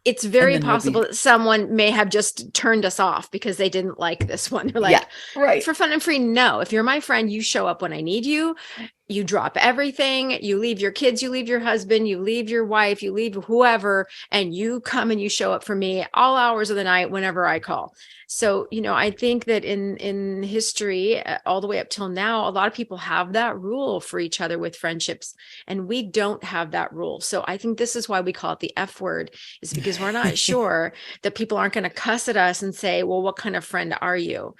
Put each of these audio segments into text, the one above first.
it's And very then we'll possible be, that someone may have just turned us off because they didn't like this one. They're yeah, like, right. for fun and free, no. If you're my friend, you show up when I need you. You drop everything. You leave your kids, you leave your husband, you leave your wife, you leave whoever, and you come and you show up for me all hours of the night whenever I call. So, I think that in history, all the way up till now, a lot of people have that rule for each other with friendships, and we don't have that rule. So I think this is why we call it the F word, is because we're not sure that people aren't going to cuss at us and say, well, what kind of friend are you?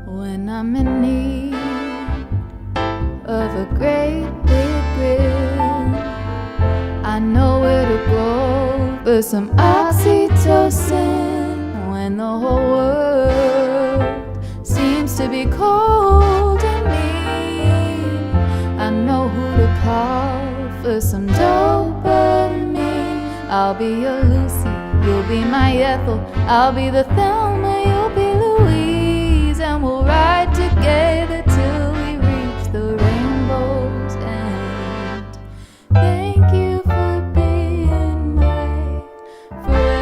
When I'm in need of a great big grin, I know where to go for some oxytocin. When the whole world seems to be cold and mean, I know who to call for some dopamine. I'll be your Lucy, you'll be my Ethel, I'll be the Thelma, you'll be Louise, and we'll ride together till we reach the rainbow's end. Thank you for being my friend.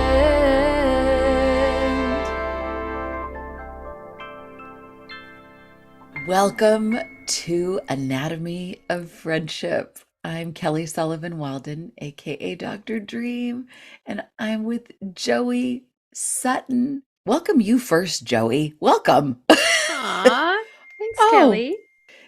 Welcome to Anatomy of Friendship. I'm Kelly Sullivan Walden, aka Dr. Dream, and I'm with Jo-e Sutton. Welcome you first, Jo-e. Welcome. Aw, thanks, Oh, Kelly.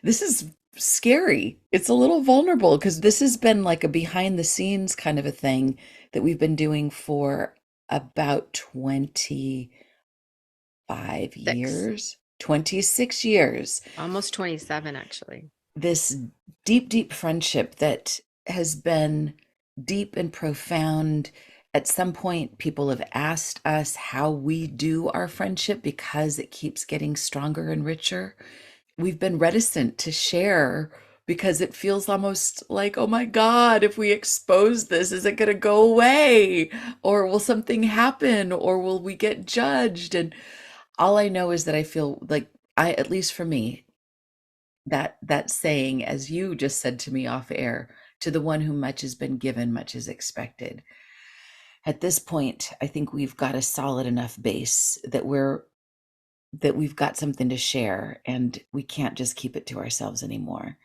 this is scary. It's a little vulnerable because this has been like a behind the scenes kind of a thing that we've been doing for about 25 6, years, 26 years. almost 27, actually. This deep, deep friendship that has been deep and profound. At some point, people have asked us how we do our friendship because it keeps getting stronger and richer. We've been reticent to share because it feels almost like, oh my God, if we expose this, is it going to go away? Or will something happen? Or will we get judged? And all I know is that I feel like at least for me, that saying, as you just said to me off air, to the one who much has been given, much is expected. At this point, I think we've got a solid enough base that we've got something to share and we can't just keep it to ourselves anymore.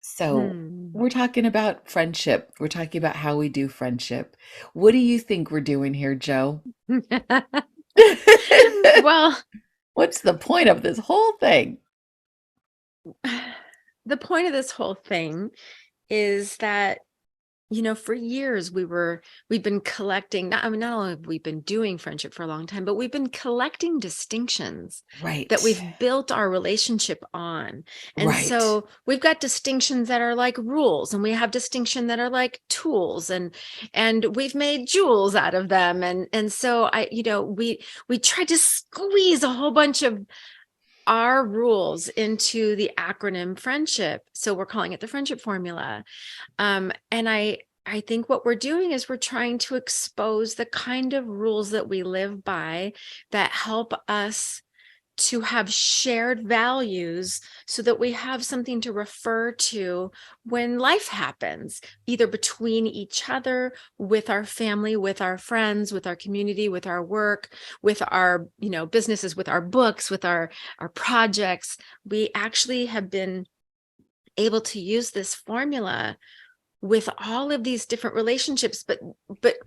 So Hmm. we're talking about friendship. We're talking about how we do friendship. What do you think we're doing here, Jo? Well, What's the point of this whole thing? the point of this whole thing is that, for years we've been collecting, not, I mean, not only have we been doing friendship for a long time, but we've been collecting distinctions that Right. we've built our relationship on. And Right. so we've got distinctions that are like rules, and we have distinction that are like tools, and we've made jewels out of them. And so we tried to squeeze a whole bunch of our rules into the acronym friendship. So we're calling it the friendship formula. And I think what we're doing is we're trying to expose the kind of rules that we live by that help us to have shared values so that we have something to refer to when life happens, either between each other, with our family, with our friends, with our community, with our work, with our, businesses, with our books, with our projects. We actually have been able to use this formula with all of these different relationships, but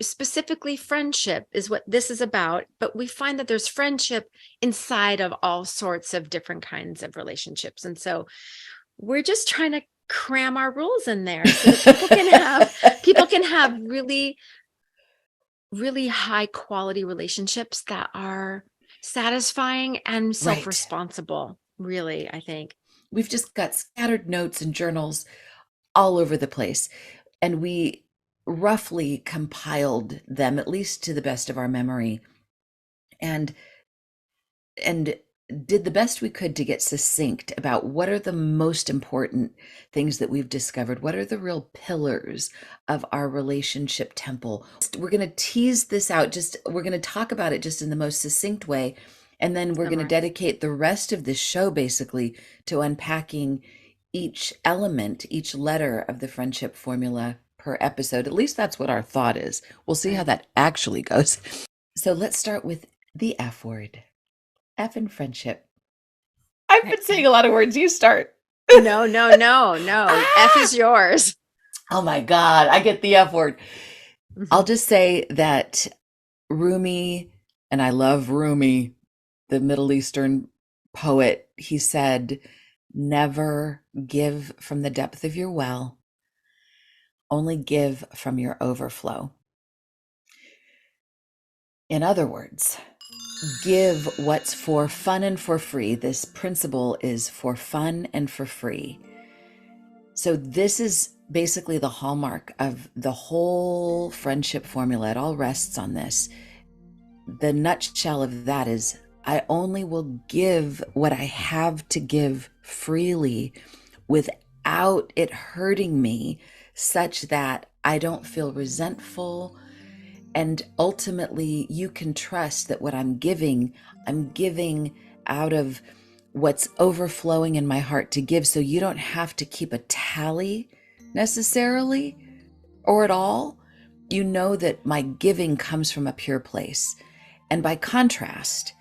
specifically friendship is what this is about. But we find that there's friendship inside of all sorts of different kinds of relationships. And so we're just trying to cram our rules in there so that people can have really, really high quality relationships that are satisfying and Right. self-responsible, really, I think. We've just got scattered notes and journals all over the place. And we roughly compiled them, at least to the best of our memory, and and did the best we could to get succinct about what are the most important things that we've discovered. What are the real pillars of our relationship temple? We're going to tease this out, just we're going to talk about it just in the most succinct way. And then we're going to Summer. dedicate the rest of this show basically to unpacking each element, each letter of the friendship formula per episode. At least that's what our thought is. We'll see how Right. that actually goes. So let's start with the F word. F in friendship. I've been saying a lot of words. You start. No. F is yours. Oh my God, I get the F word. Mhm. I'll just say that Rumi, and I love Rumi, the Middle Eastern poet, he said, never give from the depth of your well, only give from your overflow. In other words, give what's for fun and for free. This principle is for fun and for free. So this is basically the hallmark of the whole friendship formula. It all rests on this. The nutshell of that is I only will give what I have to give freely without it hurting me, such that I don't feel resentful. And ultimately, you can trust that what I'm giving out of what's overflowing in my heart to give. So you don't have to keep a tally necessarily or at all. You know that my giving comes from a pure place. And by contrast,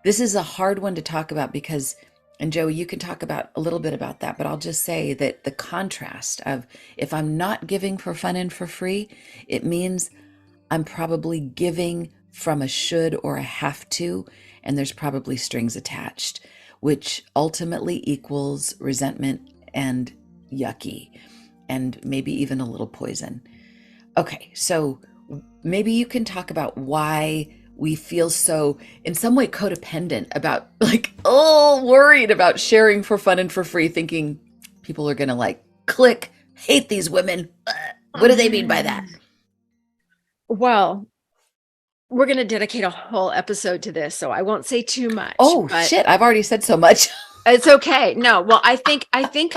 this is a hard one to talk about because, and Jo-e, you can talk about a little bit about that, but I'll just say that the contrast of if I'm not giving for fun and for free, it means I'm probably giving from a should or a have to, and there's probably strings attached, which ultimately equals resentment and yucky, and maybe even a little poison. Okay, so maybe you can talk about why we feel so, in some way, codependent about, like, worried about sharing for fun and for free, thinking people are gonna like click, hate these women. What do they mean by that? Well, we're going to dedicate a whole episode to this, so I won't say too much. Oh but shit, I've already said so much. It's okay. No, well, I think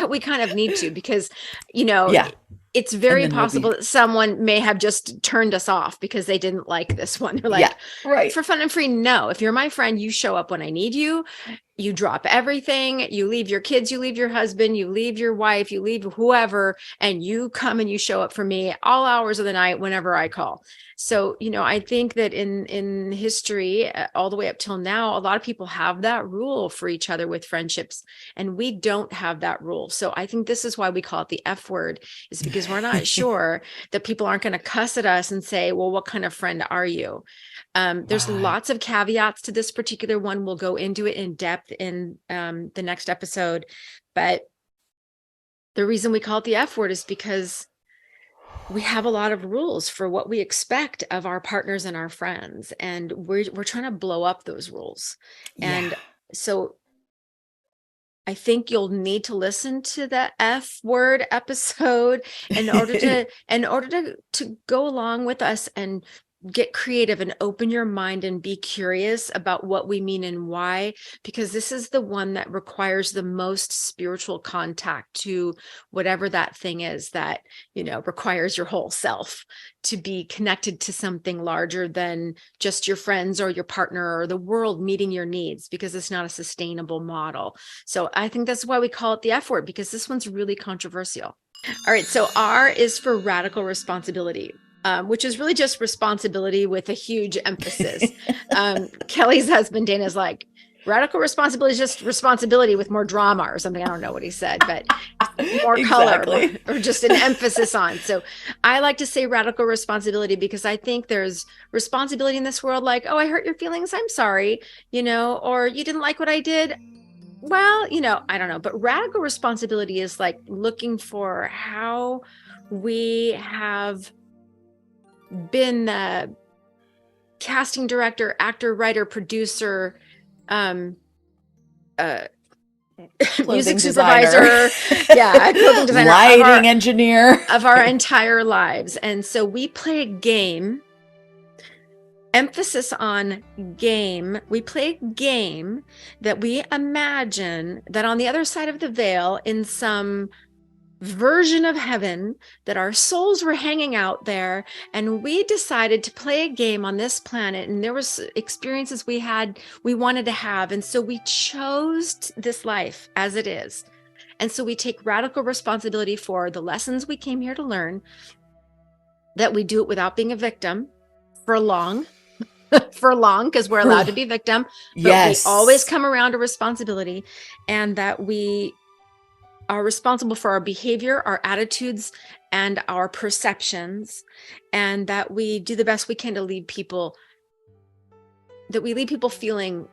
we kind of need to because, Yeah. it's very And then we'll possible that someone may have just turned us off because they didn't like this one. They're like, Yeah, right. for fun and free. No, if you're my friend, you show up when I need you. You drop everything. You leave your kids, you leave your husband, you leave your wife, you leave whoever, and you come and you show up for me all hours of the night whenever I call. So, I think that in history, all the way up till now, a lot of people have that rule for each other with friendships, and we don't have that rule. So I think this is why we call it the F word, is because we're not sure that people aren't going to cuss at us and say, well, what kind of friend are you? There's lots of caveats to this particular one. We'll go into it in depth in the next episode. But the reason we call it the F word is because we have a lot of rules for what we expect of our partners and our friends. And we're trying to blow up those rules. And so I think you'll need to listen to the F word episode in order to go along with us and get creative and open your mind and be curious about what we mean and why, because this is the one that requires the most spiritual contact to whatever that thing is that, requires your whole self to be connected to something larger than just your friends or your partner or the world meeting your needs, because it's not a sustainable model. So I think that's why we call it the F word, because this one's really controversial. All right. So R is for radical responsibility. Which is really just responsibility with a huge emphasis. Kelly's husband, Dana's like, radical responsibility is just responsibility with more drama or something. I don't know what he said, but more color or just an emphasis on. So I like to say radical responsibility because I think there's responsibility in this world. Like, oh, I hurt your feelings. I'm sorry, or you didn't like what I did. Well, I don't know. But radical responsibility is like looking for how we have been the casting director, actor, writer, producer, music supervisor, clothing designer, lighting engineer of our entire lives. And so we play a game, emphasis on game. We play a game that we imagine that on the other side of the veil, in some version of heaven, that our souls were hanging out there, and we decided to play a game on this planet, and there was experiences we wanted to have, and so we chose this life as it is. And so we take radical responsibility for the lessons we came here to learn, that we do it without being a victim for long, because we're allowed to be victim, but Yes. we always come around to responsibility, and that we are responsible for our behavior, our attitudes, and our perceptions, and that we do the best we can to leave people feeling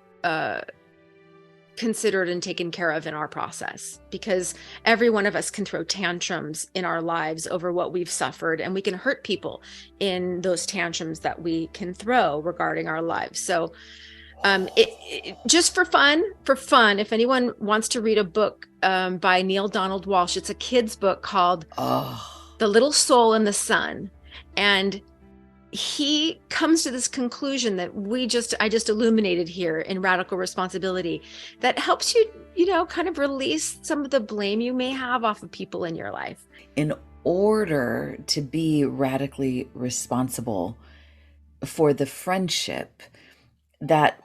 considered and taken care of in our process, because every one of us can throw tantrums in our lives over what we've suffered, and we can hurt people in those tantrums that we can throw regarding our lives. So just for fun, if anyone wants to read a book by Neil Donald Walsh, it's a kid's book called The Little Soul in the Sun. And he comes to this conclusion that I just illuminated here in Radical Responsibility, that helps you, kind of release some of the blame you may have off of people in your life. In order to be radically responsible for the friendship, that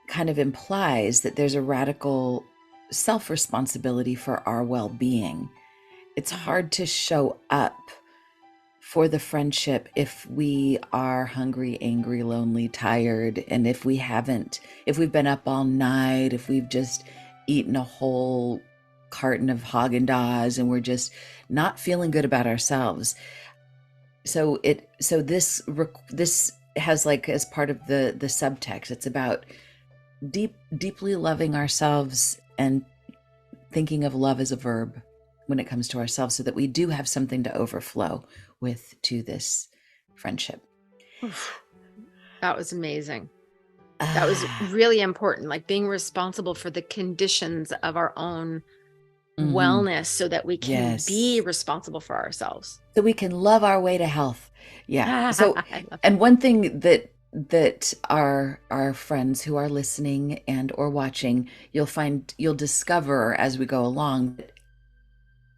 kind of implies that there's a radical self-responsibility for our well-being. It's hard to show up for the friendship if we are hungry, angry, lonely, tired, and if we've been up all night, if we've just eaten a whole carton of Haagen-Dazs and we're just not feeling good about ourselves. So this has, like, as part of the subtext, it's about deeply loving ourselves and thinking of love as a verb when it comes to ourselves, so that we do have something to overflow with to this friendship. That was amazing. That was really important, like being responsible for the conditions of our own wellness, so that we can be responsible for ourselves. So we can love our way to health. Yeah. So, and one thing that our friends who are listening and or watching, you'll discover as we go along, that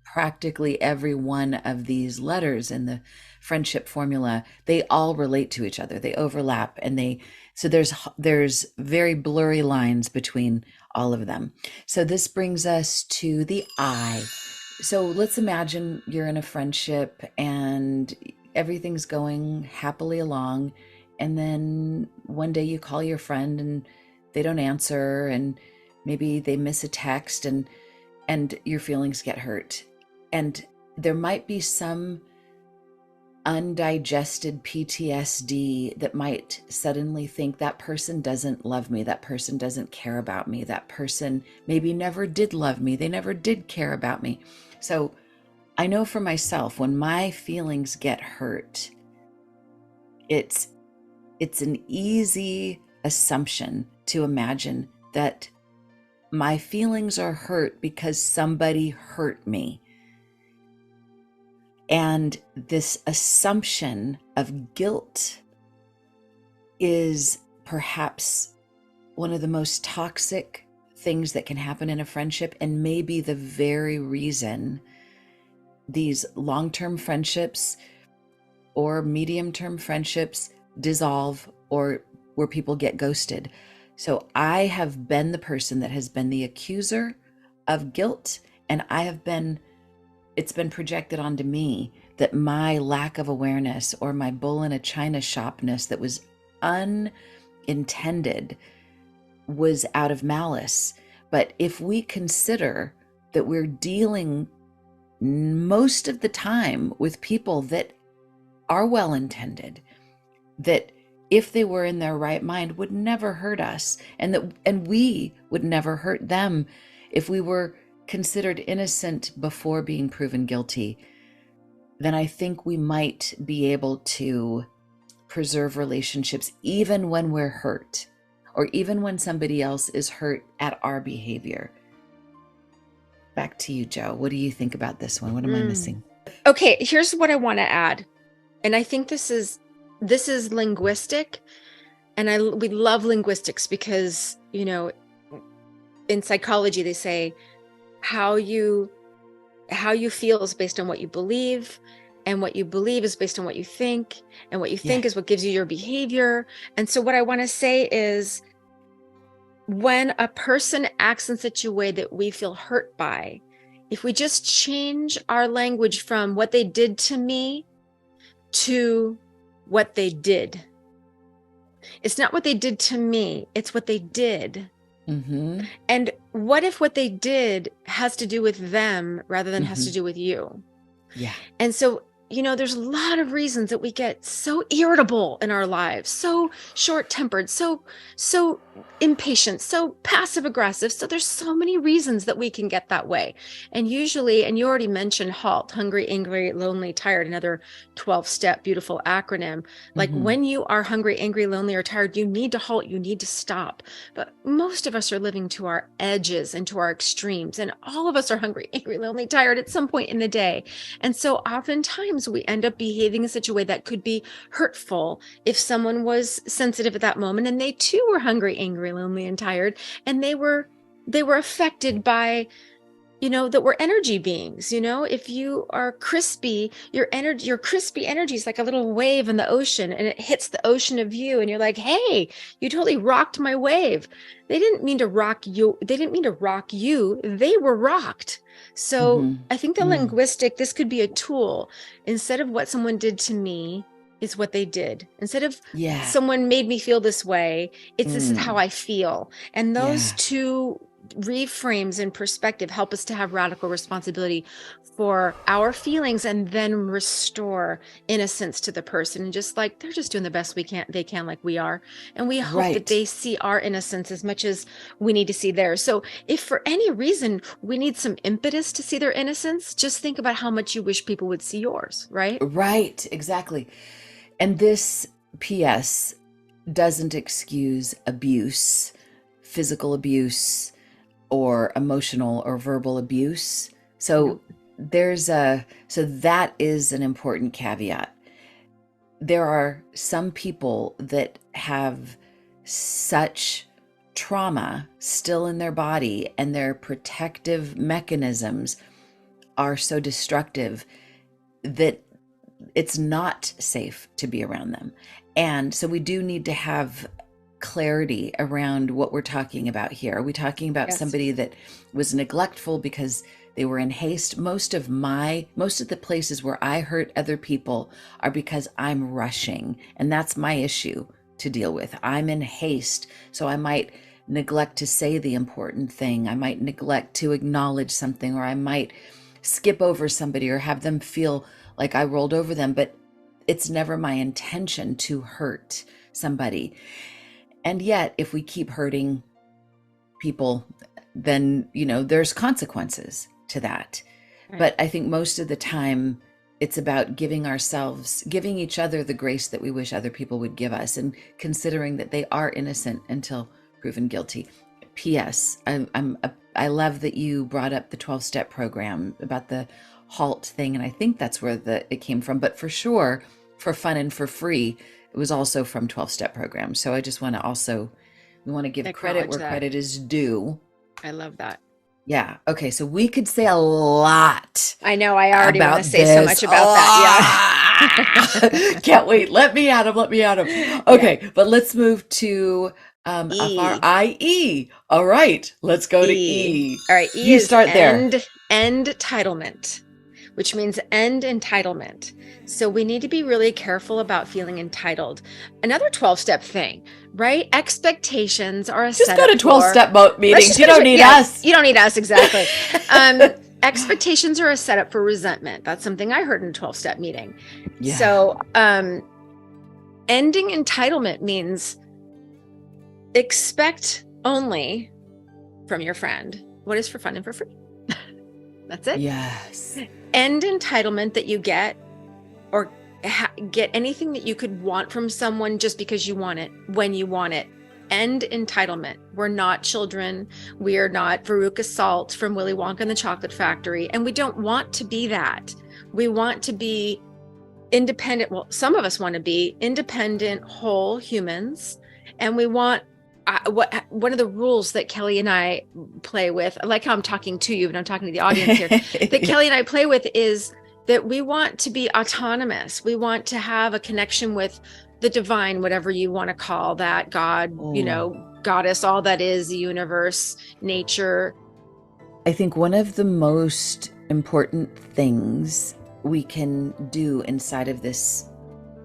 practically every one of these letters in the friendship formula, they all relate to each other. They overlap, and so there's very blurry lines between all of them. So this brings us to the I. So let's imagine you're in a friendship and everything's going happily along, and then one day you call your friend and they don't answer, and maybe they miss a text, and your feelings get hurt. And there might be some undigested PTSD that might suddenly think, that person doesn't love me, that person doesn't care about me, that person maybe never did love me, they never did care about me. So I know for myself, when my feelings get hurt, it's an easy assumption to imagine that my feelings are hurt because somebody hurt me. And this assumption of guilt is perhaps one of the most toxic things that can happen in a friendship, and maybe the very reason these long-term friendships or medium-term friendships dissolve, or where people get ghosted. So I have been the person that has been the accuser of guilt, and it's been projected onto me that my lack of awareness, or my bull in a china shopness that was unintended, was out of malice. But if we consider that we're dealing most of the time with people that are well-intended, that if they were in their right mind would never hurt us, and we would never hurt them if we were considered innocent before being proven guilty, then I think we might be able to preserve relationships even when we're hurt, or even when somebody else is hurt at our behavior. Back to you, Jo. What do you think about this one? What am I missing? Okay, here's what I want to add. And I think this is linguistic. And we love linguistics because, in psychology, they say how you how you feel is based on what you believe, and what you believe is based on what you think, and what you think is what gives you your behavior. And so what I want to say is, when a person acts in such a way that we feel hurt by, if we just change our language from what they did to me to what they did. It's not what they did to me, it's what they did. Mm-hmm. And what if what they did has to do with them rather than has to do with you? Yeah. And so, there's a lot of reasons that we get so irritable in our lives, so short-tempered, so impatient, so passive aggressive. So there's so many reasons that we can get that way. And usually, and you already mentioned HALT, hungry, angry, lonely, tired, another 12-step beautiful acronym. Like when you are hungry, angry, lonely, or tired, you need to halt, you need to stop. But most of us are living to our edges and to our extremes. And all of us are hungry, angry, lonely, tired at some point in the day. And so oftentimes we end up behaving in such a way that could be hurtful if someone was sensitive at that moment and they too were hungry, angry, lonely, and tired, and they were affected by, that we're energy beings. If you are crispy, your crispy energy is like a little wave in the ocean, and it hits the ocean of you, and you're like, hey, you totally rocked my wave. They didn't mean to rock you. They were rocked. So I think the linguistic, this could be a tool. Instead of what someone did to me, is what they did. Instead of someone made me feel this way, it's this is how I feel. And those two reframes in perspective help us to have radical responsibility for our feelings, and then restore innocence to the person. And just like, they're just doing the best they can, like we are. And we hope that they see our innocence as much as we need to see theirs. So if for any reason we need some impetus to see their innocence, just think about how much you wish people would see yours, right? Right, exactly. And this PS doesn't excuse abuse, physical abuse, or emotional or verbal abuse. So so that is an important caveat. There are some people that have such trauma still in their body, and their protective mechanisms are so destructive that it's not safe to be around them. And so we do need to have clarity around what we're talking about here. Are we talking about somebody that was neglectful because they were in haste? Most of the places where I hurt other people are because I'm rushing, and that's my issue to deal with. I'm in haste, so I might neglect to say the important thing. I might neglect to acknowledge something, or I might skip over somebody or have them feel like I rolled over them, but it's never my intention to hurt somebody. And yet, if we keep hurting people, then, there's consequences to that. Right. But I think most of the time it's about giving each other the grace that we wish other people would give us, and considering that they are innocent until proven guilty. P.S. I love that you brought up the 12-step program about the HALT thing, and I think that's where it came from. But for sure, for fun and for free, it was also from 12-step program. So I just want to give credit where credit is due. I love that. Yeah. Okay. So we could say a lot. I know. I already want to say so much about that. Yeah. Can't wait. Let me at him. Okay. Yeah. But let's move to IE. All right. Let's go to E. All right. E, you is start there. End entitlement, which means end entitlement. So we need to be really careful about feeling entitled. Another 12-step thing, right? Expectations are a setup. Just go to 12-step meetings. You don't need us. You don't need us, exactly. Expectations are a setup for resentment. That's something I heard in a 12-step meeting. Yeah. So ending entitlement means expect only from your friend what is for fun and for free. That's it. Yes. End entitlement that you get, or get anything that you could want from someone just because you want it, when you want it. End entitlement. We're not children. We are not Veruca Salt from Willy Wonka and the Chocolate Factory. And we don't want to be that. We want to be independent. Well, some of us want to be independent, whole humans. And we want one of the rules that Kelly and I play with, I like how I'm talking to you, but I'm talking to the audience here, that Kelly and I play with is that we want to be autonomous. We want to have a connection with the divine, whatever you want to call that, God, goddess, all that is, the universe, nature. I think one of the most important things we can do inside of this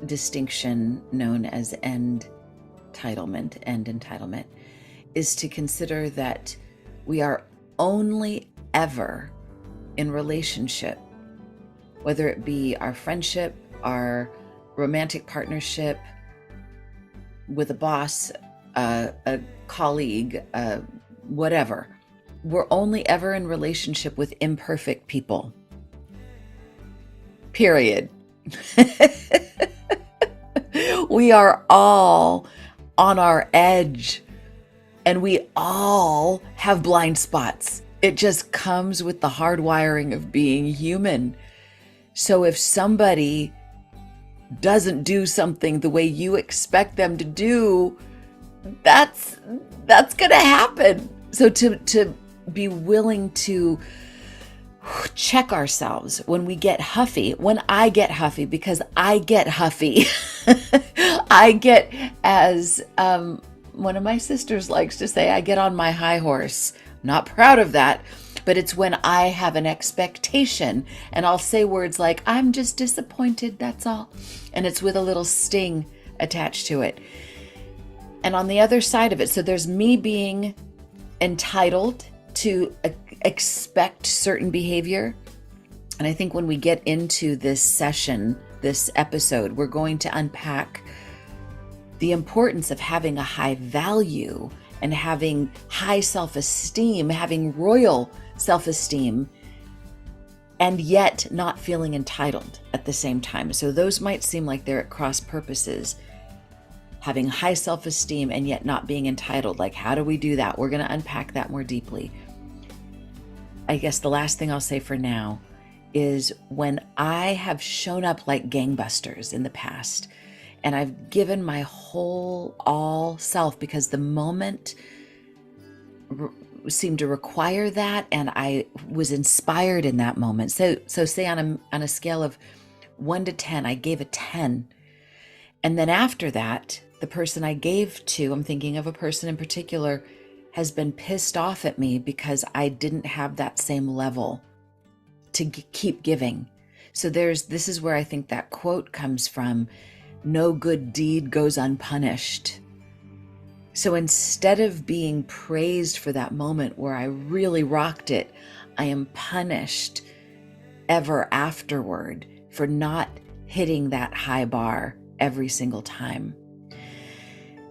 distinction known as entitlement, is to consider that we are only ever in relationship, whether it be our friendship, our romantic partnership, with a boss, a colleague, whatever. We're only ever in relationship with imperfect people. Period. We are all on our edge, and we all have blind spots. It just comes with the hardwiring of being human. So if somebody doesn't do something the way you expect them to do, that's going to happen. So to be willing to check ourselves when we get huffy, when I get huffy, because I get huffy. I get, as one of my sisters likes to say, I get on my high horse. Not proud of that, but it's when I have an expectation and I'll say words like, I'm just disappointed, that's all. And it's with a little sting attached to it. And on the other side of it, so there's me being entitled to expect certain behavior. And I think when we get into this session, this episode, we're going to unpack the importance of having a high value and having high self-esteem, having royal self-esteem, and yet not feeling entitled at the same time. So those might seem like they're at cross purposes. Having high self-esteem and yet not being entitled. Like, how do we do that? We're going to unpack that more deeply. I guess the last thing I'll say for now is when I have shown up like gangbusters in the past, and I've given my whole all self because the moment seemed to require that, and I was inspired in that moment. So say on a scale of 1 to 10, I gave a 10. And then after that, the person I gave to, I'm thinking of a person in particular, has been pissed off at me because I didn't have that same level to keep giving. So this is where I think that quote comes from. No good deed goes unpunished. So instead of being praised for that moment where I really rocked it, I am punished ever afterward for not hitting that high bar every single time.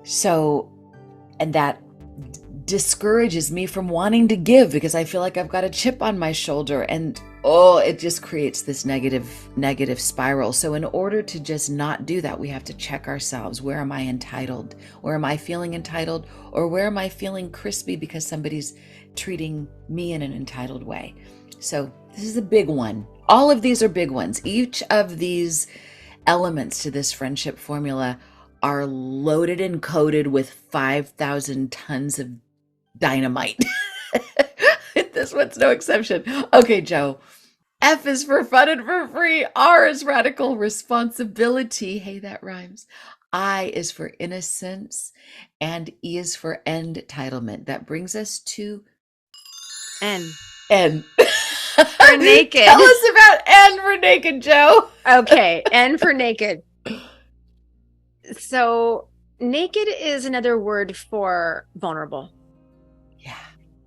So, and that discourages me from wanting to give because I feel like I've got a chip on my shoulder, and it just creates this negative spiral. So in order to just not do that, we have to check ourselves. Where am I entitled? Where am I feeling entitled? Or where am I feeling crispy because somebody's treating me in an entitled way? So this is a big one. All of these are big ones. Each of these elements to this friendship formula are loaded and coated with 5,000 tons of dynamite. This one's no exception. Okay, Jo. F is for fun and for free. R is radical responsibility. Hey, that rhymes. I is for innocence. And E is for entitlement. That brings us to N. N. For naked. Tell us about N for naked, Jo. Okay, N for naked. So naked is another word for vulnerable. Yeah.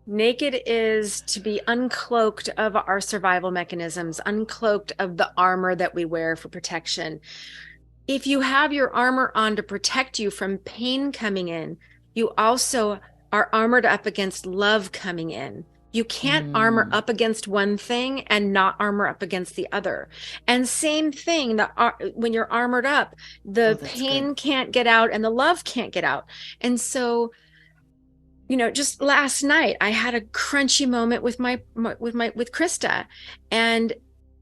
Naked is to be uncloaked of our survival mechanisms, uncloaked of the armor that we wear for protection. If you have your armor on to protect you from pain coming in, you also are armored up against love coming in. You can't armor up against one thing and not armor up against the other. And same thing, when you're armored up, the pain can't get out and the love can't get out. And so, just last night I had a crunchy moment with with Krista, and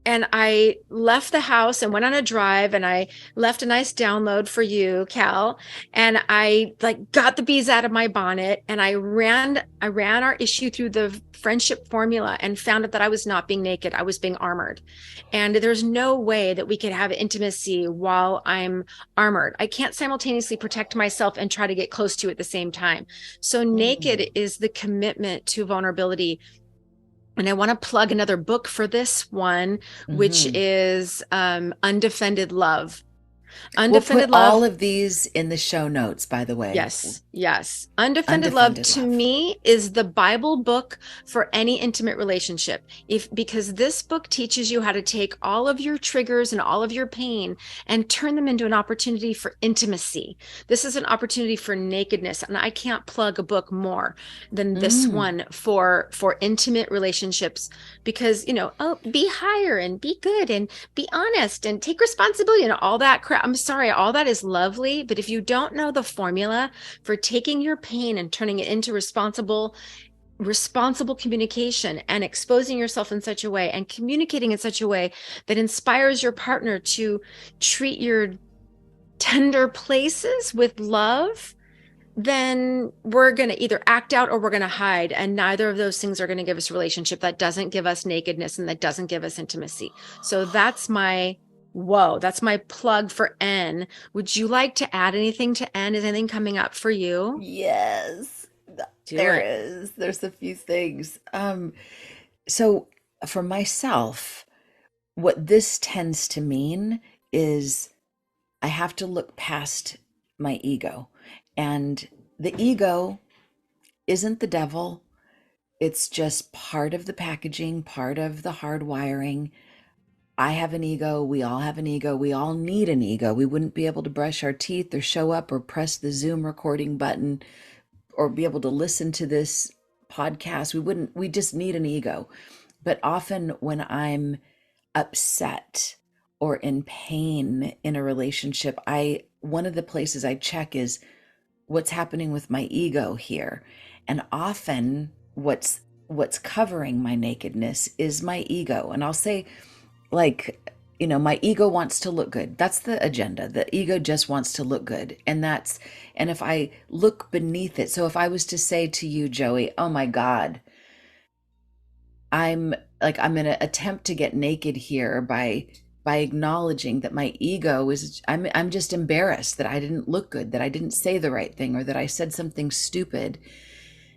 and I left the house and went on a drive, and I left a nice download for you, Cal. And I like got the bees out of my bonnet, and I ran our issue through the friendship formula and found out that I was not being naked. I was being armored. And there's no way that we could have intimacy while I'm armored. I can't simultaneously protect myself and try to get close to you at the same time. So naked is the commitment to vulnerability. And I want to plug another book for this one, which Mhm. is Undefended Love. We'll put Undefended all Love. of these in the show notes, by the way. Yes, yes. Undefended Love Undefended to love. me is the Bible book for any intimate relationship. Because this book teaches you how to take all of your triggers and all of your pain and turn them into an opportunity for intimacy. This is an opportunity for nakedness, and I can't plug a book more than this Mm. one for intimate relationships, because, oh, be higher and be good and be honest and take responsibility and all that crap. I'm sorry, all that is lovely, but if you don't know the formula for taking your pain and turning it into responsible communication and exposing yourself in such a way and communicating in such a way that inspires your partner to treat your tender places with love, then we're going to either act out or we're going to hide. And neither of those things are going to give us a relationship. That doesn't give us nakedness and that doesn't give us intimacy. So that's my plug for N. Would you like to add anything to N? Is anything coming up for you? Yes, Do there it. is. There's a few things. So for myself, what this tends to mean is I have to look past my ego. And the ego isn't the devil. It's just part of the packaging, part of the hardwiring. I have an ego. We all have an ego. We all need an ego. We wouldn't be able to brush our teeth or show up or press the Zoom recording button or be able to listen to this podcast. We just need an ego. But often when I'm upset or in pain in a relationship, one of the places I check is what's happening with my ego here. And often what's covering my nakedness is my ego. And I'll say, like, my ego wants to look good. That's the agenda. The ego just wants to look good. And if I look beneath it, so if I was to say to you, Jo-e, oh my God, I'm going to attempt to get naked here by acknowledging that my ego is, I'm just embarrassed that I didn't look good, that I didn't say the right thing, or that I said something stupid.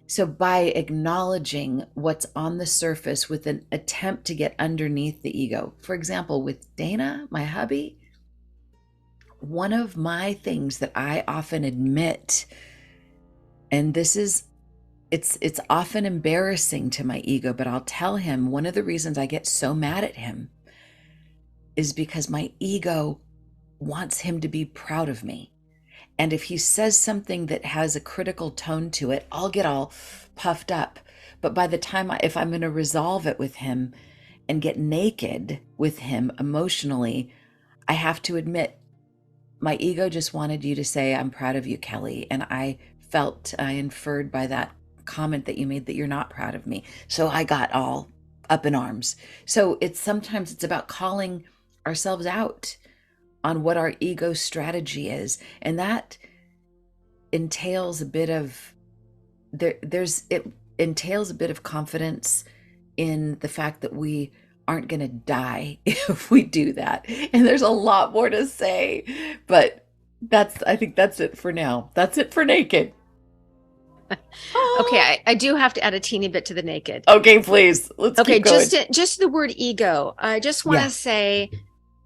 So by acknowledging what's on the surface with an attempt to get underneath the ego. For example, with Dana, my hubby, one of my things that I often admit, and it's often embarrassing to my ego, but I'll tell him one of the reasons I get so mad at him is because my ego wants him to be proud of me. And if he says something that has a critical tone to it, I'll get all puffed up. But by the time if I'm going to resolve it with him and get naked with him emotionally, I have to admit, my ego just wanted you to say, I'm proud of you, Kelly. And I inferred by that comment that you made that you're not proud of me. So I got all up in arms. So sometimes it's about calling ourselves out on what our ego strategy is. And that entails a bit of confidence in the fact that we aren't going to die if we do that. And there's a lot more to say, but I think that's it for now. That's it for naked. Okay, I do have to add a teeny bit to the naked. Okay, please. Let's keep going. Just the word ego. I just want to say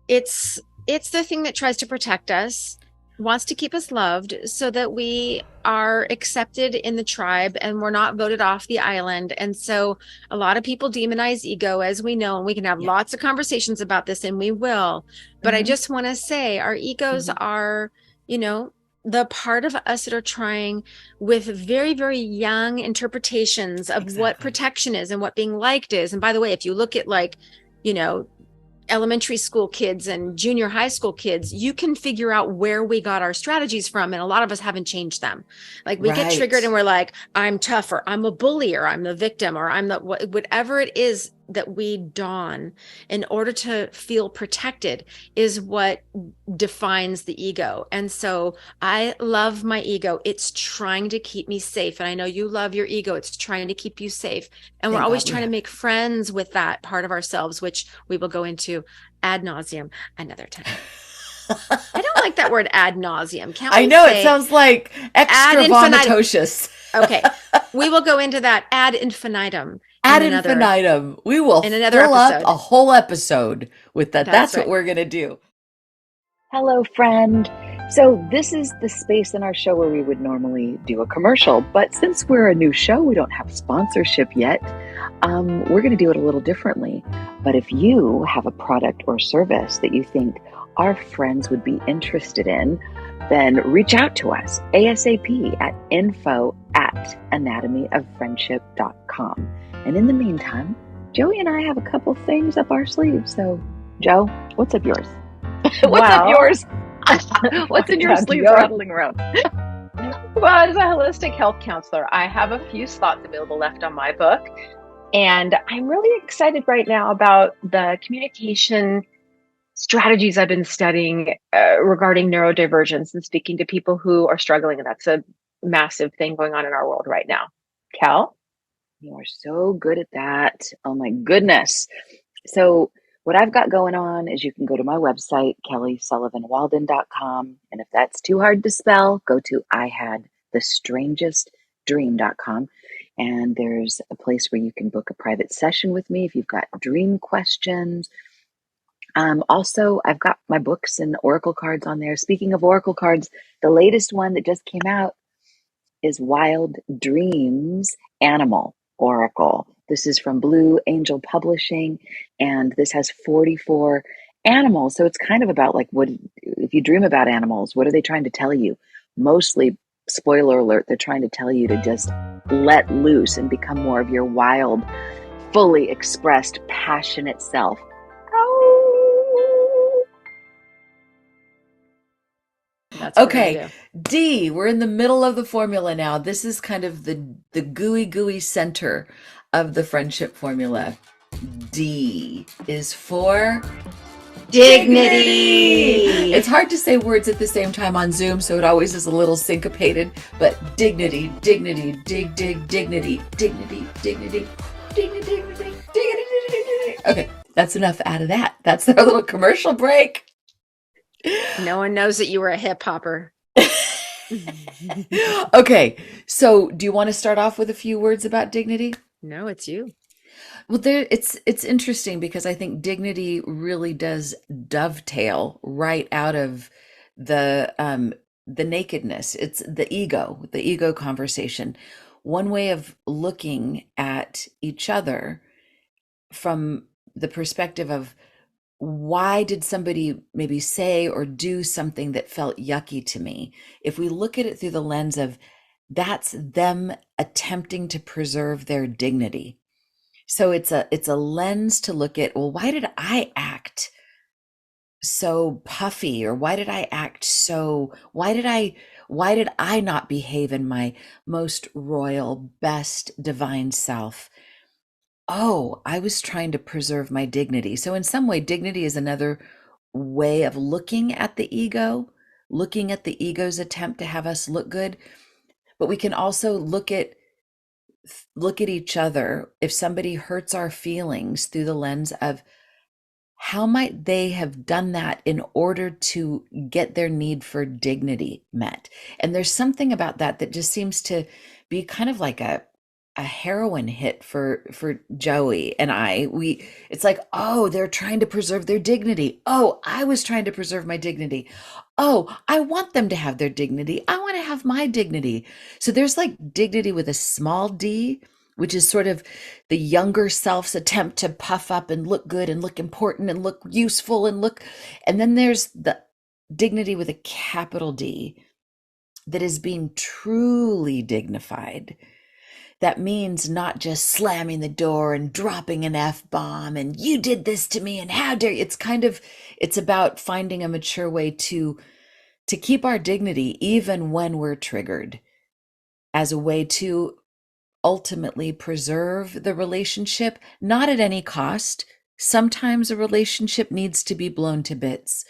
it's the thing that tries to protect us, wants to keep us loved so that we are accepted in the tribe and we're not voted off the island. And so a lot of people demonize ego, as we know, and we can have lots of conversations about this, and we will. But I just want to say our egos are, the part of us that are trying with very, very young interpretations of what protection is and what being liked is. And by the way, if you look at elementary school kids and junior high school kids, you can figure out where we got our strategies from. And a lot of us haven't changed them. Like we get triggered and we're like, I'm tough, or I'm a bully, or I'm the victim, or I'm the whatever it is. we don in order to feel protected is what defines the ego. And so I love my ego. It's trying to keep me safe. And I know you love your ego. It's trying to keep you safe. And we're Thank always God we trying to have. make friends with that part of ourselves, which we will go into ad nauseum another time. I don't like that word ad nauseum. Can't I we know it say sounds like ad extra infinitum? vomitocious. Okay. We will go into that ad infinitum Ad infinitum. We will in another fill up episode. a whole episode with that. That's That's what right. we're going to do. Hello, friend. So, this is the space in our show where we would normally do a commercial, but since we're a new show, we don't have sponsorship yet. We're going to do it a little differently. But if you have a product or service that you think our friends would be interested in, then reach out to us ASAP at info@anatomyoffriendship.com. And in the meantime, Jo-e and I have a couple things up our sleeves. So, Jo, what's up yours? What's up yours? What's in your sleeves rattling around? Well, as a holistic health counselor, I have a few slots available left on my book. And I'm really excited right now about the communication strategies I've been studying regarding neurodivergence and speaking to people who are struggling. And that's a massive thing going on in our world right now. Kel? You are so good at that. Oh my goodness. So what I've got going on is you can go to my website, kellysullivanwalden.com. And if that's too hard to spell, go to ihadthestrangestdream.com. And there's a place where you can book a private session with me if you've got dream questions. Also, I've got my books and oracle cards on there. Speaking of oracle cards, the latest one that just came out is Wild Dreams Animal Oracle. This is from Blue Angel Publishing, and this has 44 animals. So it's kind of about like, what if you dream about animals, what are they trying to tell you? Mostly, spoiler alert, they're trying to tell you to just let loose and become more of your wild, fully expressed, passionate self. That's what we're Okay, gonna do. D, we're in the middle of the formula now. This is kind of the gooey center of the friendship formula. D is for Dignity. It's hard to say words at the same time on Zoom, so it always is a little syncopated, but dignity, dignity, dignity, dignity, dignity, dignity, dignity. Okay, that's enough out of that. That's our little commercial break. No one knows that you were a hip hopper. Okay, so do you want to start off with a few words about dignity? No, it's you. Well, it's interesting because I think dignity really does dovetail right out of the nakedness. It's the ego conversation. One way of looking at each other from the perspective of why did somebody maybe say or do something that felt yucky to me? If we look at it through the lens of that's them attempting to preserve their dignity. So it's a lens to look at, well, why did I act so puffy, or why did I not behave in my most royal, best divine self? Oh, I was trying to preserve my dignity. So in some way, dignity is another way of looking at the ego's attempt to have us look good. But we can also look at each other, if somebody hurts our feelings, through the lens of how might they have done that in order to get their need for dignity met. And there's something about that just seems to be kind of like a heroin hit for Jo-e and I. It's like, oh, they're trying to preserve their dignity. Oh, I was trying to preserve my dignity. Oh, I want them to have their dignity. I want to have my dignity. So there's like dignity with a small d, which is sort of the younger self's attempt to puff up and look good and look important and look useful and then there's the dignity with a capital D that is being truly dignified. That means not just slamming the door and dropping an F-bomb and you did this to me and how dare you. It's about finding a mature way to keep our dignity even when we're triggered, as a way to ultimately preserve the relationship, not at any cost. Sometimes a relationship needs to be blown to bits.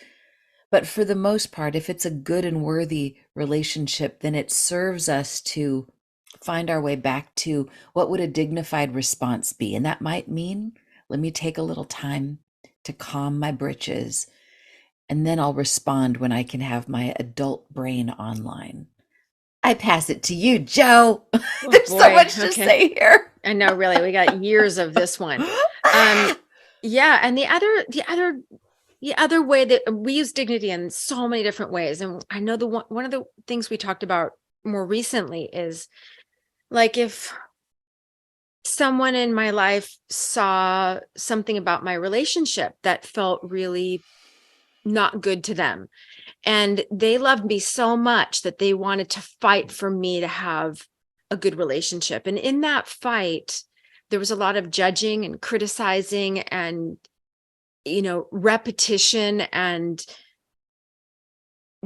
But for the most part, if it's a good and worthy relationship, then it serves us to find our way back to what would a dignified response be. And that might mean, let me take a little time to calm my britches, and then I'll respond when I can have my adult brain online. I pass it to you, Jo. Oh, There's so boy. much to Okay. say here. I know, really, we got years of this one. Yeah, and the other way that we use dignity in so many different ways, and I know one of the things we talked about more recently is like if someone in my life saw something about my relationship that felt really not good to them, and they loved me so much that they wanted to fight for me to have a good relationship. And in that fight, there was a lot of judging and criticizing and, repetition. And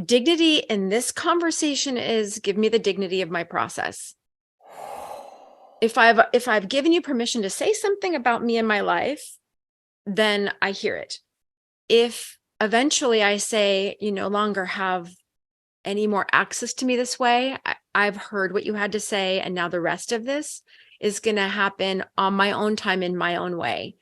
dignity in this conversation is give me the dignity of my process. If I've given you permission to say something about me in my life, then I hear it. If eventually I say you no longer have any more access to me this way, I've heard what you had to say, and now the rest of this is going to happen on my own time in my own way.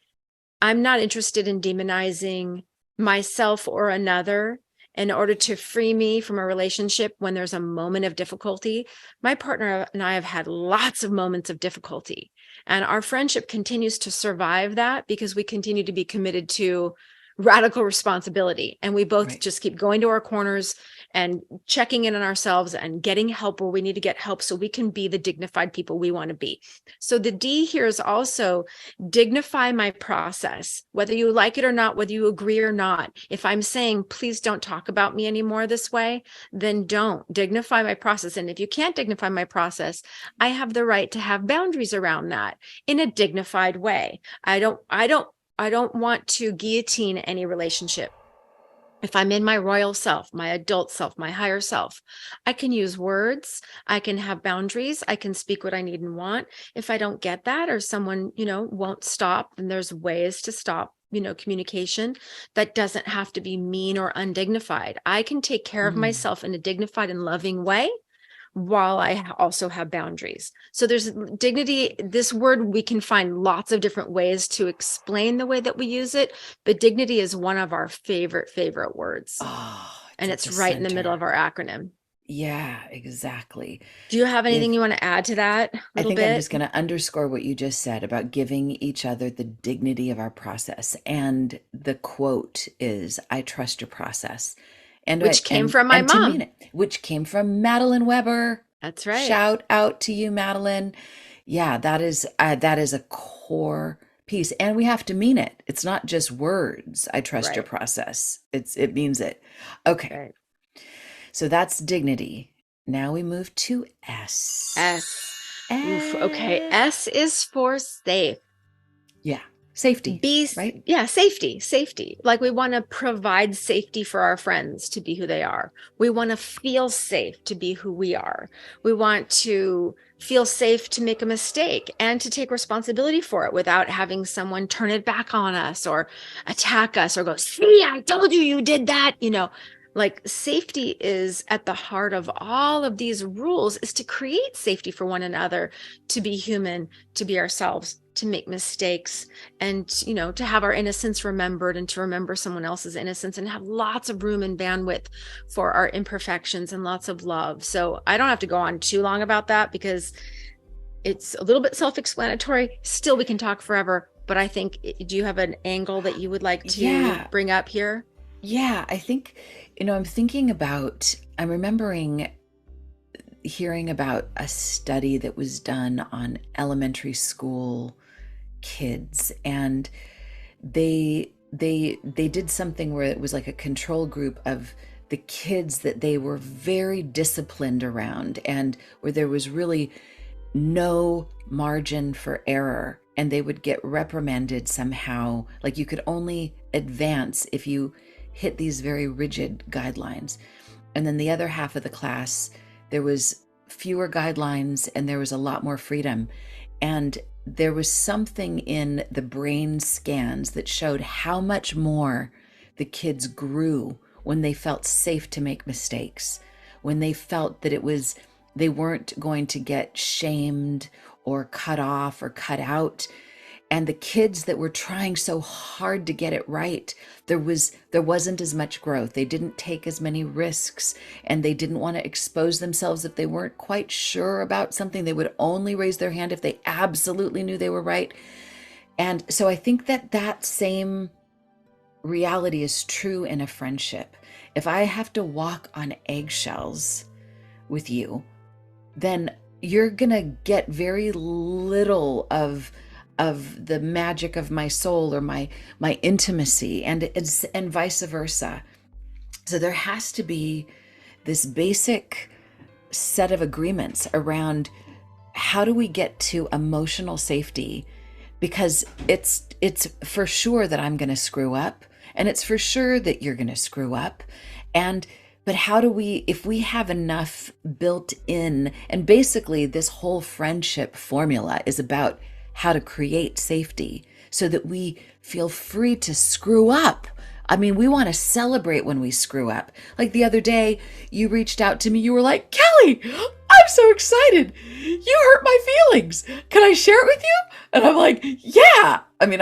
I'm not interested in demonizing myself or another in order to free me from a relationship when there's a moment of difficulty. My partner and I have had lots of moments of difficulty, and our friendship continues to survive that because we continue to be committed to radical responsibility. And we both just keep going to our corners and checking in on ourselves and getting help where we need to get help so we can be the dignified people we want to be. So the D here is also dignify my process, whether you like it or not, whether you agree or not. If I'm saying, please don't talk about me anymore this way, then don't dignify my process. And if you can't dignify my process, I have the right to have boundaries around that in a dignified way. I don't want to guillotine any relationship. If I'm in my royal self, my adult self, my higher self, I can use words, I can have boundaries, I can speak what I need and want. If I don't get that, or someone, won't stop, then there's ways to stop, communication. That doesn't have to be mean or undignified. I can take care of myself in a dignified and loving way while I also have boundaries. So there's dignity. This word, we can find lots of different ways to explain the way that we use it, but dignity is one of our favorite words. And it's right in the middle of our acronym. Yeah, exactly. Do you have anything you want to add to that I think I'm just going to underscore what you just said about giving each other the dignity of our process. And the quote is, I trust your process. And which came from my mom. Which came from Madeline Weber. That's right. Shout out to you, Madeline. Yeah, that is a core piece. And we have to mean it. It's not just words. I trust your process. It means it. Okay. Right. So that's dignity. Now we move to S. S. Oof, okay. S is for safe. Yeah. Safety, right? Yeah, safety. Like we want to provide safety for our friends to be who they are. We want to feel safe to be who we are. We want to feel safe to make a mistake and to take responsibility for it without having someone turn it back on us or attack us or go, see, I told you you did that. Like safety is at the heart of all of these rules, is to create safety for one another, to be human, to be ourselves, to make mistakes, and, to have our innocence remembered and to remember someone else's innocence and have lots of room and bandwidth for our imperfections and lots of love. So I don't have to go on too long about that because it's a little bit self-explanatory. Still, we can talk forever, but I think, do you have an angle that you would like to bring up here? Yeah, I think, I'm remembering hearing about a study that was done on elementary school kids, and they did something where it was like a control group of the kids that they were very disciplined around and where there was really no margin for error, and they would get reprimanded somehow. Like you could only advance if you hit these very rigid guidelines. And then the other half of the class, there was fewer guidelines and there was a lot more freedom. And there was something in the brain scans that showed how much more the kids grew when they felt safe to make mistakes, when they felt that they weren't going to get shamed or cut off or cut out. And the kids that were trying so hard to get it right, there wasn't as much growth. They didn't take as many risks, and they didn't want to expose themselves if they weren't quite sure about something. They would only raise their hand if they absolutely knew they were right. And so I think that same reality is true in a friendship. If I have to walk on eggshells with you, then you're gonna get very little of the magic of my soul or my intimacy, and vice versa. So there has to be this basic set of agreements around how do we get to emotional safety, because it's for sure that I'm going to screw up, and it's for sure that you're going to screw up. But how do we, if we have enough built in, and basically this whole friendship formula is about how to create safety so that we feel free to screw up. I mean, we want to celebrate when we screw up. Like the other day, you reached out to me, you were like, Kelly, I'm so excited. You hurt my feelings. Can I share it with you? And I'm like, yeah. I mean,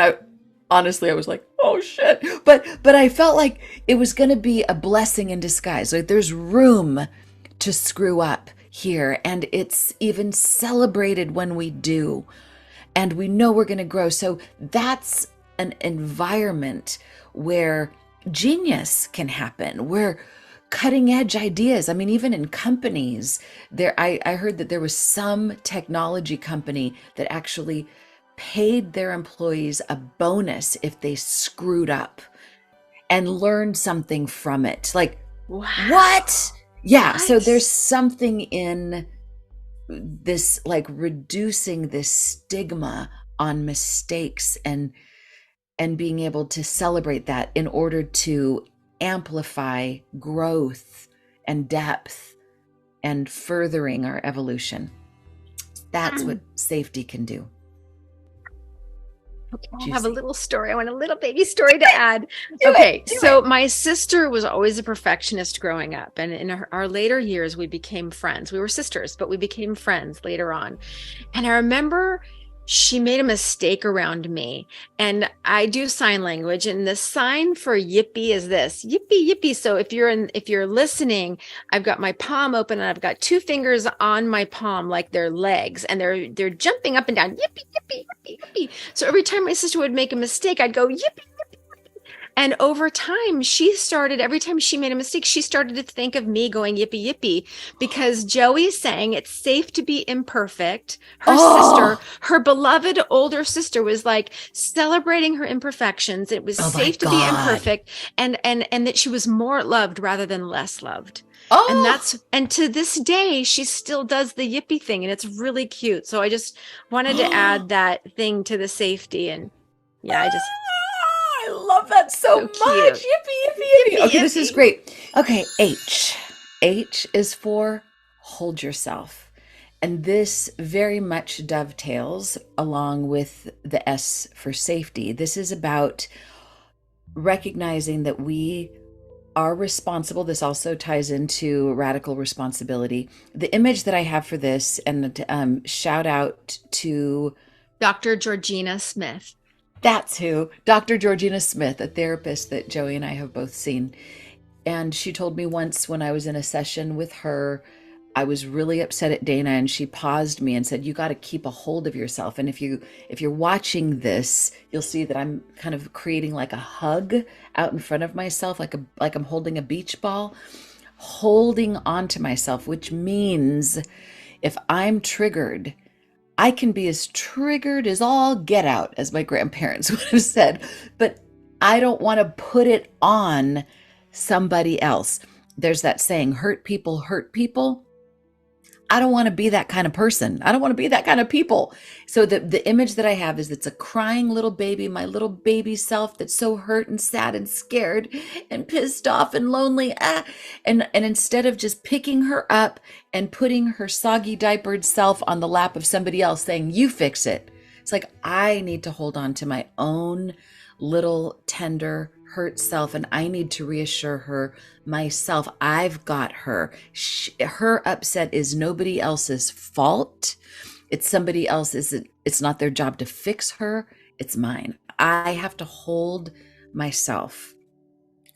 honestly, I was like, oh shit. But I felt like it was going to be a blessing in disguise. Like there's room to screw up here, and it's even celebrated when we do. And we know we're going to grow. So that's an environment where genius can happen, where cutting edge ideas. I mean, even in companies, I heard that there was some technology company that actually paid their employees a bonus if they screwed up and learned something from it. Like, Wow. what? Yeah. What? So there's something in this, like reducing this stigma on mistakes and being able to celebrate that in order to amplify growth and depth and furthering our evolution. That's what safety can do. Okay, I Juicy. have a little story. I want a little baby story to add. Do Okay, it, do so my sister was always a perfectionist growing up, and in our later years, we became friends. We were sisters, but we became friends later on. And I remember she made a mistake around me, and I do sign language, and the sign for yippee is this: yippee yippee. So if you're listening, I've got my palm open and I've got two fingers on my palm like they're legs, and they're jumping up and down, yippee yippee yippee yippee. So every time my sister would make a mistake, I'd go yippee yippee. And over time, every time she made a mistake, she started to think of me going yippee yippee, because Jo-e saying it's safe to be imperfect. Her sister, her beloved older sister, was like celebrating her imperfections. It was safe to be imperfect, and that she was more loved rather than less loved. And to this day, she still does the yippee thing, and it's really cute. So I just wanted to add that thing to the safety. And yeah, I love that so much. cute. Yippee, yippee, yippee. Okay, this is yippee. great. Okay, H. H is for hold yourself. And this very much dovetails along with the S for safety. This is about recognizing that we are responsible. This also ties into radical responsibility. The image that I have for this, and shout out to Dr. Georgina Smith. That's who, Dr. Georgina Smith, a therapist that Jo-e and I have both seen. And she told me once when I was in a session with her, I was really upset at Dana, and she paused me and said, you got to keep a hold of yourself. And if you're watching this, you'll see that I'm kind of creating like a hug out in front of myself, like I'm holding a beach ball, holding on to myself, which means if I'm triggered, I can be as triggered as all get out, as my grandparents would have said, but I don't want to put it on somebody else. There's that saying, hurt people hurt people. I don't want to be that kind of person. I don't want to be that kind of people. So the image that I have is it's a crying little baby, my little baby self that's so hurt and sad and scared and pissed off and lonely. And instead of just picking her up and putting her soggy diapered self on the lap of somebody else saying, you fix it. It's like, I need to hold on to my own little tender hurt self, and I need to reassure her myself. I've got her. Her upset is nobody else's fault. It's somebody else's. It's not their job to fix her. It's mine. I have to hold myself.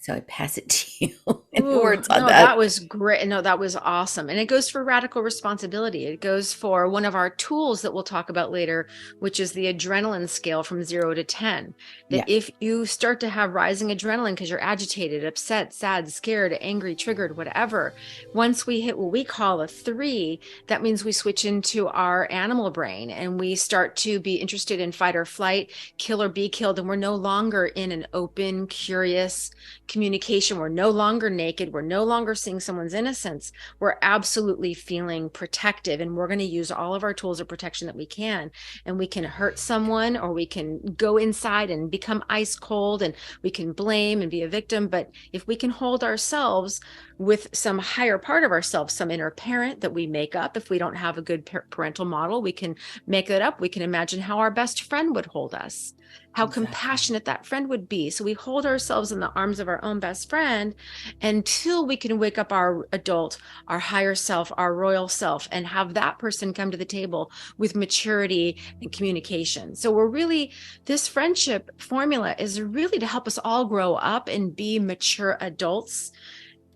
So I pass it to you in words on that. That was great. No, that was awesome. And it goes for radical responsibility. It goes for one of our tools that we'll talk about later, which is the adrenaline scale from 0 to 10. That if you start to have rising adrenaline because you're agitated, upset, sad, scared, angry, triggered, whatever, once we hit what we call a 3, that means we switch into our animal brain and we start to be interested in fight or flight, kill or be killed. And we're no longer in an open, curious communication. We're no longer naked. We're no longer seeing someone's innocence. We're absolutely feeling protective, and we're going to use all of our tools of protection that we can. And we can hurt someone, or we can go inside and become ice cold, and we can blame and be a victim. But if we can hold ourselves with some higher part of ourselves, some inner parent that we make up, if we don't have a good parental model, we can make that up. We can imagine how our best friend would hold us, how compassionate that friend would be. So we hold ourselves in the arms of our own best friend until we can wake up our adult, our higher self, our royal self, and have that person come to the table with maturity and communication. So we're really, this friendship formula is really to help us all grow up and be mature adults,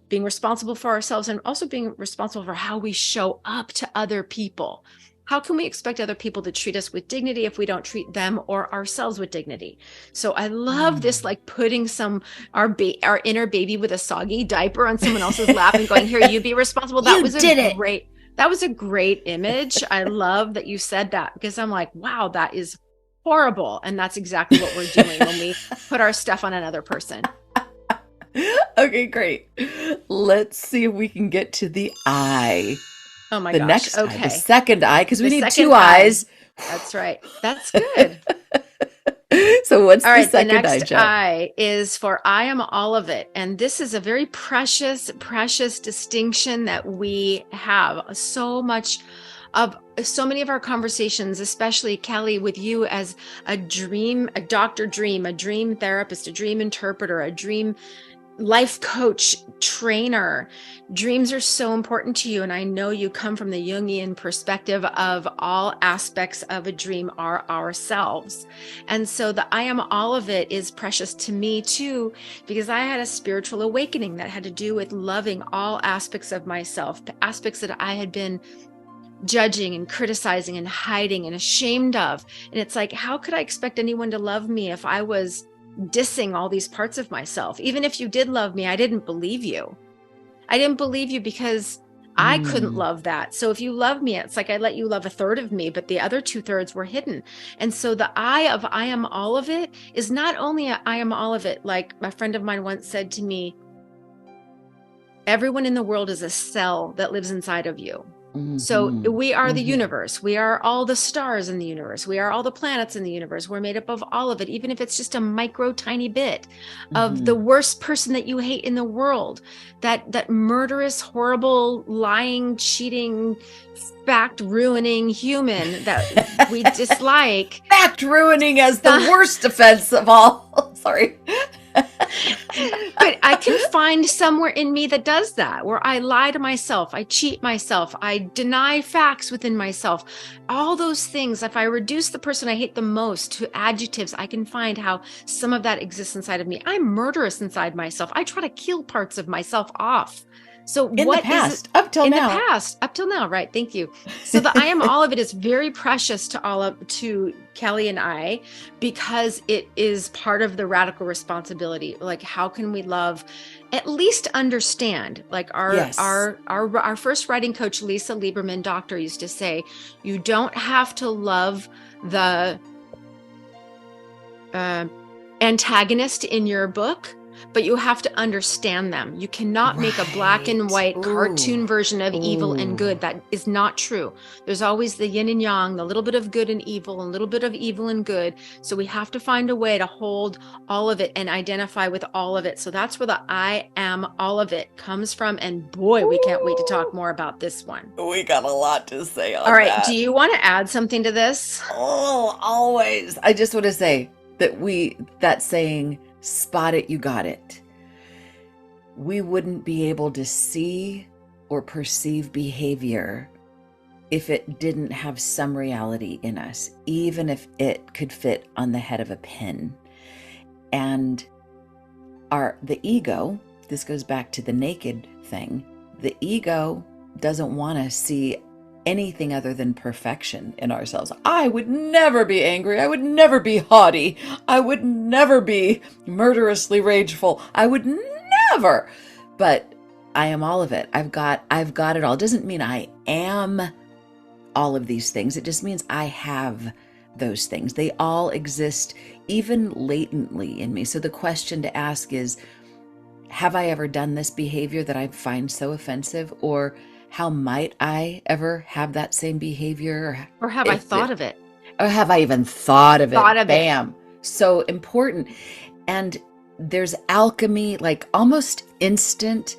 being responsible for ourselves and also being responsible for how we show up to other people. How can we expect other people to treat us with dignity if we don't treat them or ourselves with dignity? So I love this, like putting our inner baby with a soggy diaper on someone else's lap and going, here, you be responsible. That was a great image. I love that you said that, because I'm like, wow, that is horrible. And that's exactly what we're doing when we put our stuff on another person. Okay, great. Let's see if we can get to the I. Oh my gosh. The next okay. Eye, the second eye, because we need 2 eye. eyes. That's right. That's good. So what's All right, the second the next eye, I is for I am all of it. And this is a very precious, precious distinction that we have. So many of our conversations, especially Kelly, with you as a doctor dream, a dream therapist, a dream interpreter, a dream life coach, trainer. Dreams are so important to you. And I know you come from the Jungian perspective of all aspects of a dream are ourselves. And so the I am all of it is precious to me too, because I had a spiritual awakening that had to do with loving all aspects of myself, aspects that I had been judging and criticizing and hiding and ashamed of. And it's like, how could I expect anyone to love me if I was dissing all these parts of myself? Even if you did love me, I didn't believe you. I didn't believe you because I couldn't love that. So if you love me, it's like I let you love a third of me, but the other 2/3 were hidden. And so the I of I am all of it is not only I am all of it. Like a friend of mine once said to me, everyone in the world is a cell that lives inside of you. So we are the universe. We are all the stars in the universe. We are all the planets in the universe. We're made up of all of it, even if it's just a micro tiny bit of the worst person that you hate in the world, that murderous, horrible, lying, cheating, fact ruining human that we dislike. Fact ruining as the worst offense of all. Sorry. But I can find somewhere in me that does that, where I lie to myself, I cheat myself, I deny facts within myself. All those things, if I reduce the person I hate the most to adjectives, I can find how some of that exists inside of me. I'm murderous inside myself. I try to kill parts of myself off. So in the past, up till now, right? Thank you. So the I am all of it is very precious to Kelly and I, because it is part of the radical responsibility. Like, how can we love, at least understand? Like our first writing coach, Lisa Lieberman, doctor, used to say, you don't have to love the antagonist in your book, but you have to understand them. You cannot make a black and Right. white cartoon Ooh. version of evil and good. Ooh. That is not true. There's always the yin and yang, the little bit of good and evil, and a little bit of evil and good. So we have to find a way to hold all of it and identify with all of it. So that's where the I am all of it comes from. And boy, we can't wait to talk more about this one. We got a lot to say on All right. that. Do you want to add something to this? Oh, always. I just want to say that that saying, spot it, you got it. We wouldn't be able to see or perceive behavior if it didn't have some reality in us, even if it could fit on the head of a pin. And the ego, this goes back to the naked thing, the ego doesn't want to see anything other than perfection in ourselves. I would never be angry. I would never be haughty. I would never be murderously rageful. I would never. But I am all of it. I've got it all. It doesn't mean I am all of these things. It just means I have those things. They all exist, even latently in me. So the question to ask is, have I ever done this behavior that I find so offensive? Or how might I ever have that same behavior? Or have I thought of it? Or have I even thought of it? Thought of it. Bam. So important. And there's alchemy, like almost instant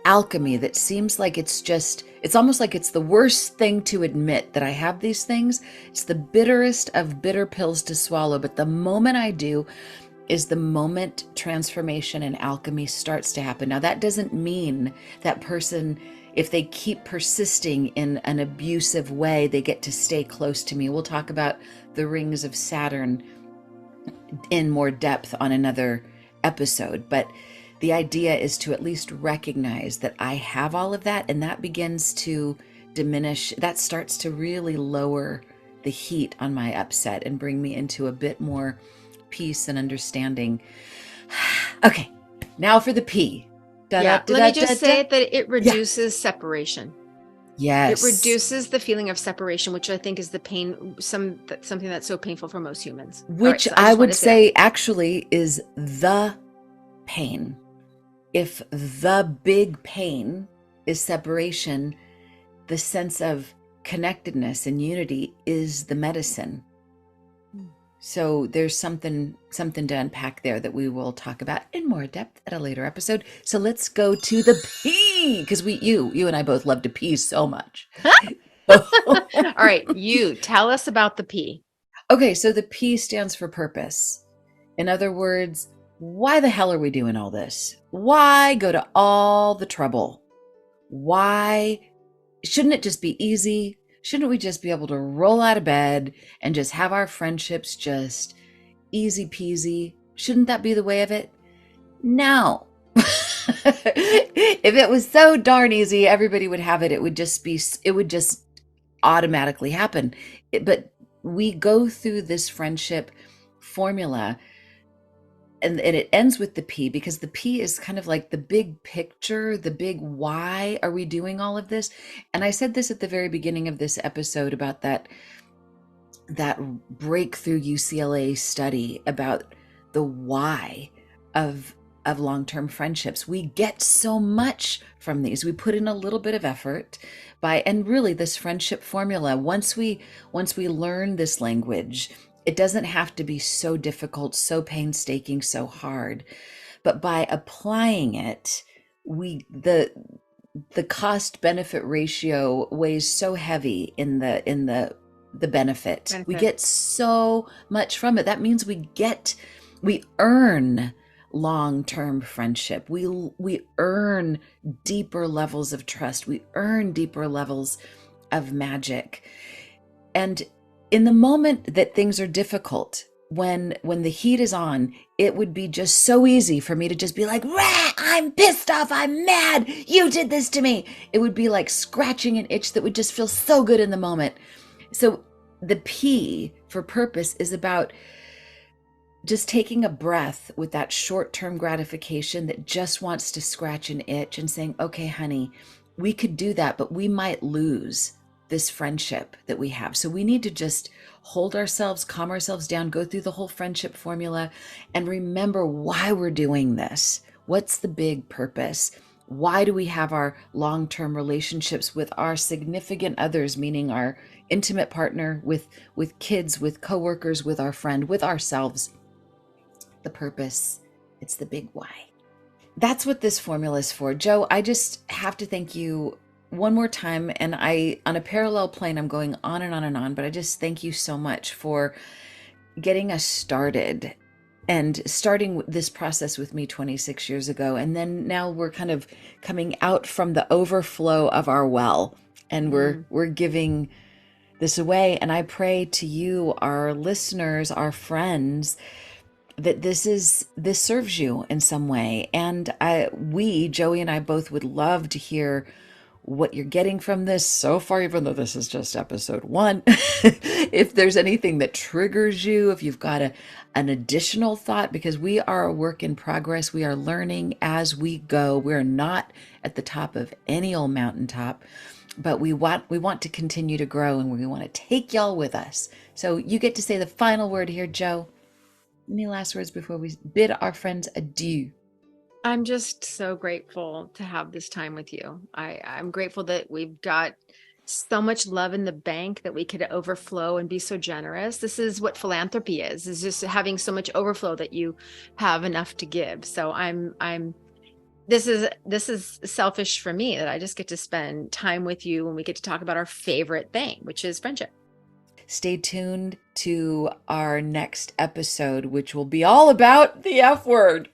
alchemy that seems like it's almost like it's the worst thing to admit that I have these things. It's the bitterest of bitter pills to swallow. But the moment I do is the moment transformation and alchemy starts to happen. Now, that doesn't mean that person, if they keep persisting in an abusive way, they get to stay close to me. We'll talk about the rings of Saturn in more depth on another episode. But the idea is to at least recognize that I have all of that, and that begins to diminish. That starts to really lower the heat on my upset and bring me into a bit more peace and understanding. Okay, now for the P. Let me just say that it reduces separation. Yes. It reduces the feeling of separation, which I think is the pain, something that's so painful for most humans. Which I would say actually is the pain. If the big pain is separation, the sense of connectedness and unity is the medicine. So there's something to unpack there that we will talk about in more depth at a later episode. So let's go to the P, because you and I both love to pee so much. All right, you tell us about the P. Okay, so the P stands for purpose. In other words, why the hell are we doing all this? Why go to all the trouble? Why shouldn't it just be easy? Shouldn't we just be able to roll out of bed and just have our friendships just easy peasy? Shouldn't that be the way of it? No. If it was so darn easy, everybody would have it. It would just automatically happen. But we go through this friendship formula, and it ends with the P, because the P is kind of like the big picture, the big why are we doing all of this? And I said this at the very beginning of this episode about that breakthrough UCLA study about the why of long-term friendships. We get so much from these. We put in a little bit of effort and really this friendship formula, once we learn this language, it doesn't have to be so difficult, so painstaking, so hard. But by applying it, the cost benefit ratio weighs so heavy in the benefit. We get so much from it. That means we earn long-term friendship. We earn deeper levels of trust. We earn deeper levels of magic. And in the moment that things are difficult, when the heat is on, it would be just so easy for me to just be like, rah, I'm pissed off, I'm mad, you did this to me. It would be like scratching an itch that would just feel so good in the moment. So the P for purpose is about just taking a breath with that short-term gratification that just wants to scratch an itch and saying, okay, honey, we could do that, but we might lose this friendship that we have. So we need to just hold ourselves, calm ourselves down, go through the whole friendship formula, and remember why we're doing this. What's the big purpose? Why do we have our long-term relationships with our significant others, meaning our intimate partner, with kids, with coworkers, with our friend, with ourselves? The purpose, it's the big why. That's what this formula is for. Jo, I just have to thank you one more time. And on a parallel plane, I'm going on and on and on, but I just thank you so much for getting us started and starting this process with me 26 years ago. And then now we're kind of coming out from the overflow of our well, and we're giving this away. And I pray to you, our listeners, our friends, that this serves you in some way. And Jo-e and I both would love to hear what you're getting from this so far, even though this is just episode 1. If there's anything that triggers you, if you've got an additional thought, because we are a work in progress. We are learning as we go. We're not at the top of any old mountaintop, but we want to continue to grow, and we want to take y'all with us. So you get to say the final word here, Jo. Any last words before we bid our friends adieu? I'm just so grateful to have this time with you. I'm grateful that we've got so much love in the bank that we could overflow and be so generous. This is what philanthropy is just having so much overflow that you have enough to give. So this is selfish for me that I just get to spend time with you and we get to talk about our favorite thing, which is friendship. Stay tuned to our next episode, which will be all about the F word.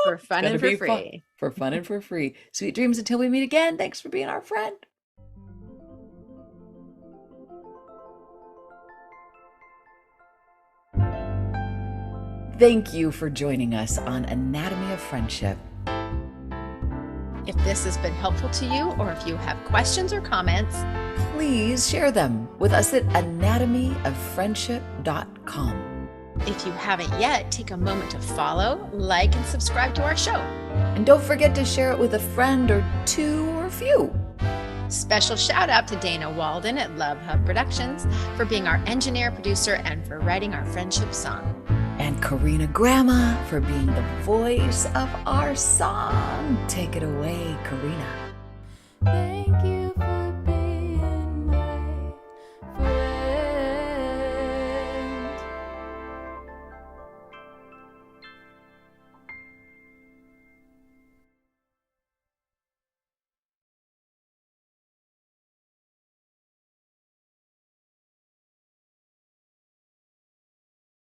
For fun and for free. For fun and for free. Sweet dreams until we meet again. Thanks for being our friend. Thank you for joining us on Anatomy of Friendship. If this has been helpful to you, or if you have questions or comments, please share them with us at anatomyoffriendship.com. If you haven't yet, take a moment to follow, like, and subscribe to our show. And don't forget to share it with a friend or two or a few. Special shout out to Dana Walden at Love Hub Productions for being our engineer, producer, and for writing our friendship song. And Karina Grandma for being the voice of our song. Take it away, Karina. Thank you.